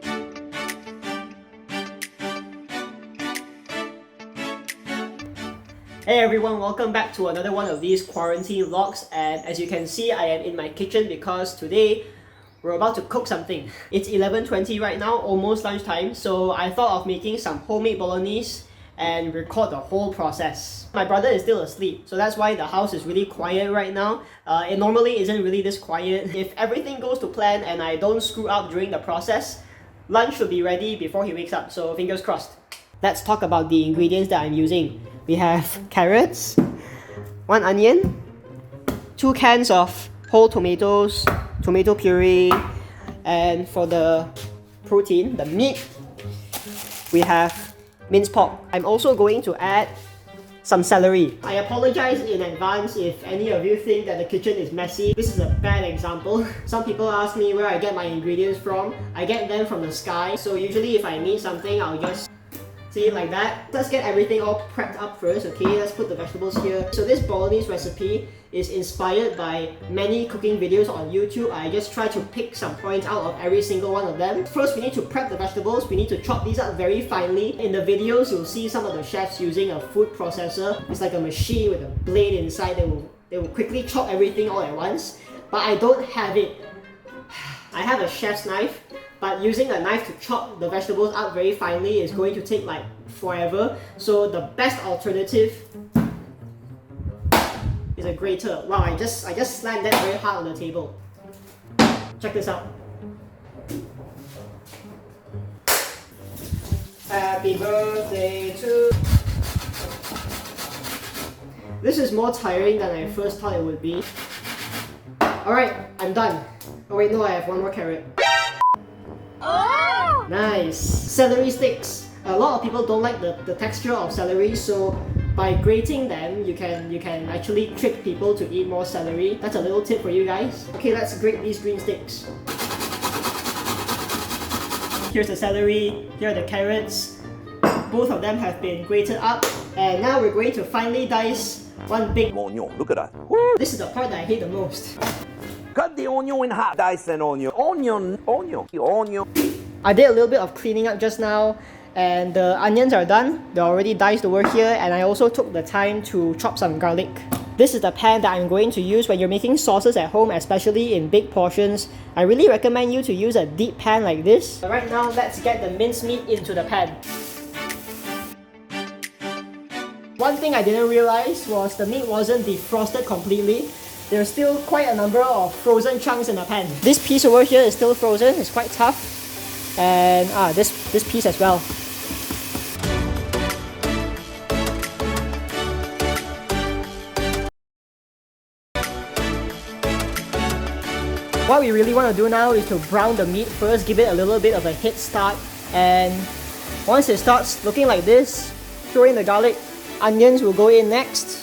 Hey everyone, welcome back to another one of these quarantine vlogs, and as you can see, I am in my kitchen because today we're about to cook something. It's 11:20 right now, almost lunchtime, so I thought of making some homemade bolognese and record the whole process. My brother is still asleep, so that's why the house is really quiet right now. It normally isn't really this quiet. If everything goes to plan and I don't screw up during the process, lunch should be ready before he wakes up, so fingers crossed. Let's talk about the ingredients that I'm using. We have carrots, 1 onion, 2 cans of whole tomatoes, tomato puree, and for the protein, the meat, we have minced pork. I'm also going to add some celery. I apologize in advance if any of you think that the kitchen is messy. This is a bad example. Some people ask me where I get my ingredients from. I get them from the sky. So usually if I need something, I'll just see it like that. Let's get everything all prepped up first, okay? Let's put the vegetables here. So this bolognese recipe is inspired by many cooking videos on YouTube. I just try to pick some points out of every single one of them. First, we need to prep the vegetables. We need to chop these up very finely. In the videos, you'll see some of the chefs using a food processor. It's like a machine with a blade inside. They will quickly chop everything all at once. But I don't have it. I have a chef's knife, but using a knife to chop the vegetables up very finely is going to take like forever. So the best alternative is a grater. Wow, I just slammed that very hard on the table. Check this out. Happy birthday to... This is more tiring than I first thought it would be. Alright, I'm done. Oh wait, no, I have one more carrot. Oh! Nice! Celery sticks. A lot of people don't like the texture of celery, so by grating them, you can actually trick people to eat more celery. That's a little tip for you guys. Okay, let's grate these green sticks. Here's the celery, here are the carrots. Both of them have been grated up, and now we're going to finely dice one big onion. Look at that. Woo. This is the part that I hate the most. Cut the onion in half. Dice an onion. Onion. I did a little bit of cleaning up just now, and the onions are done. They're already diced over here, and I also took the time to chop some garlic. This is the pan that I'm going to use when you're making sauces at home, especially in big portions. I really recommend you to use a deep pan like this. Right now, let's get the minced meat into the pan. One thing I didn't realize was the meat wasn't defrosted completely. There's still quite a number of frozen chunks in the pan. This piece over here is still frozen, it's quite tough. And this piece as well. What we really want to do now is to brown the meat first, give it a little bit of a head start. And once it starts looking like this, throw in the garlic. Onions will go in next.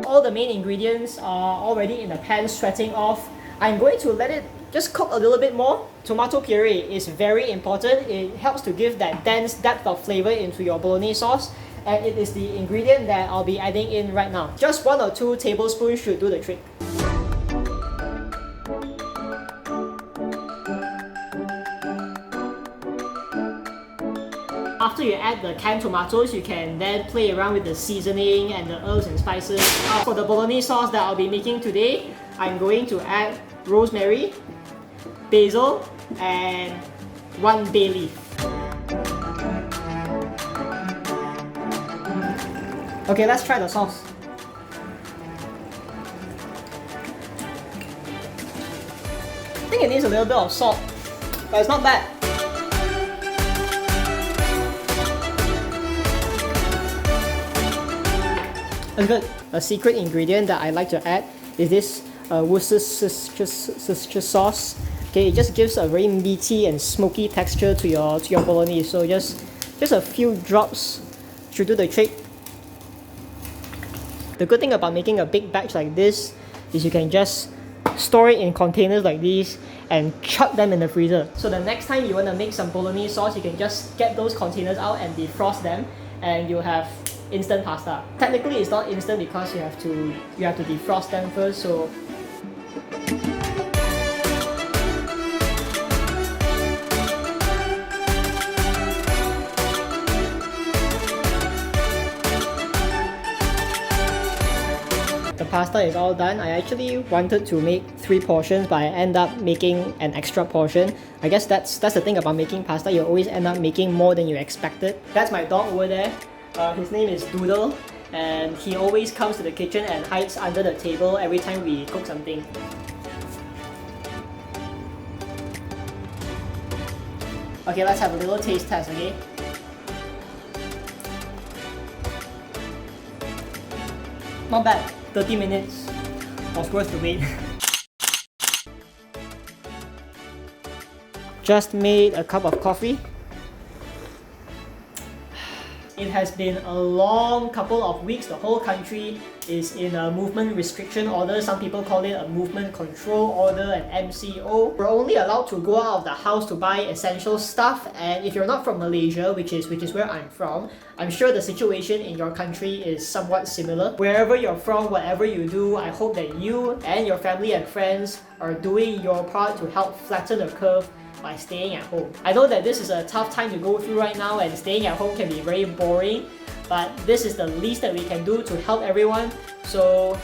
All the main ingredients are already in the pan sweating off. I'm going to let it just cook a little bit more. Tomato puree is very important. It helps to give that dense depth of flavor into your bolognese sauce, and it is the ingredient that I'll be adding in right now. Just 1 or 2 tablespoons should do the trick. After you add the canned tomatoes, you can then play around with the seasoning and the herbs and spices. For the bolognese sauce that I'll be making today, I'm going to add rosemary, basil, and 1 bay leaf. Okay, let's try the sauce. I think it needs a little bit of salt, but it's not bad. That's good. A secret ingredient that I like to add is this Worcestershire sauce. Okay, it just gives a very meaty and smoky texture to your bolognese. So just a few drops should do the trick. The good thing about making a big batch like this is you can just store it in containers like these and chuck them in the freezer. So the next time you want to make some bolognese sauce, you can just get those containers out and defrost them, and you'll have instant pasta. Technically it's not instant because you have to defrost them first, so pasta is all done. I actually wanted to make 3 portions, but I end up making an extra portion. I guess that's the thing about making pasta. You always end up making more than you expected. That's my dog over there. His name is Doodle, and he always comes to the kitchen and hides under the table every time we cook something. Okay, let's have a little taste test, okay? Not bad. 30 minutes. Was worth the wait. Just made a cup of coffee. It has been a long couple of weeks. The whole country is in a movement restriction order. Some people call it a movement control order, an MCO. We're only allowed to go out of the house to buy essential stuff, and if you're not from Malaysia, which is where I'm from, I'm sure the situation in your country is somewhat similar. Wherever you're from, whatever you do, I hope that you and your family and friends are doing your part to help flatten the curve by staying at home. I know that this is a tough time to go through right now, and staying at home can be very boring, but this is the least that we can do to help everyone, so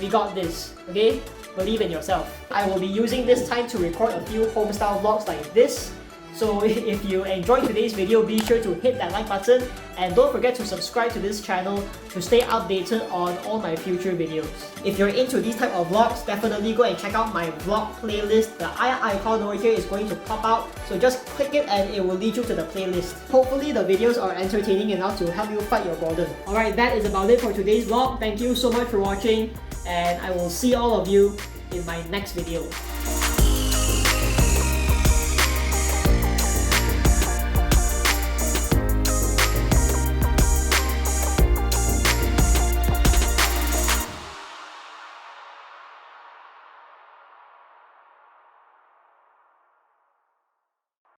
we got this, okay? Believe in yourself. I will be using this time to record a few homestyle vlogs like this. So if you enjoyed today's video, be sure to hit that like button, and don't forget to subscribe to this channel to stay updated on all my future videos. If you're into these type of vlogs, definitely go and check out my vlog playlist. The icon over here is going to pop out, so just click it and it will lead you to the playlist. Hopefully the videos are entertaining enough to help you fight your boredom. Alright, that is about it for today's vlog. Thank you so much for watching, and I will see all of you in my next video.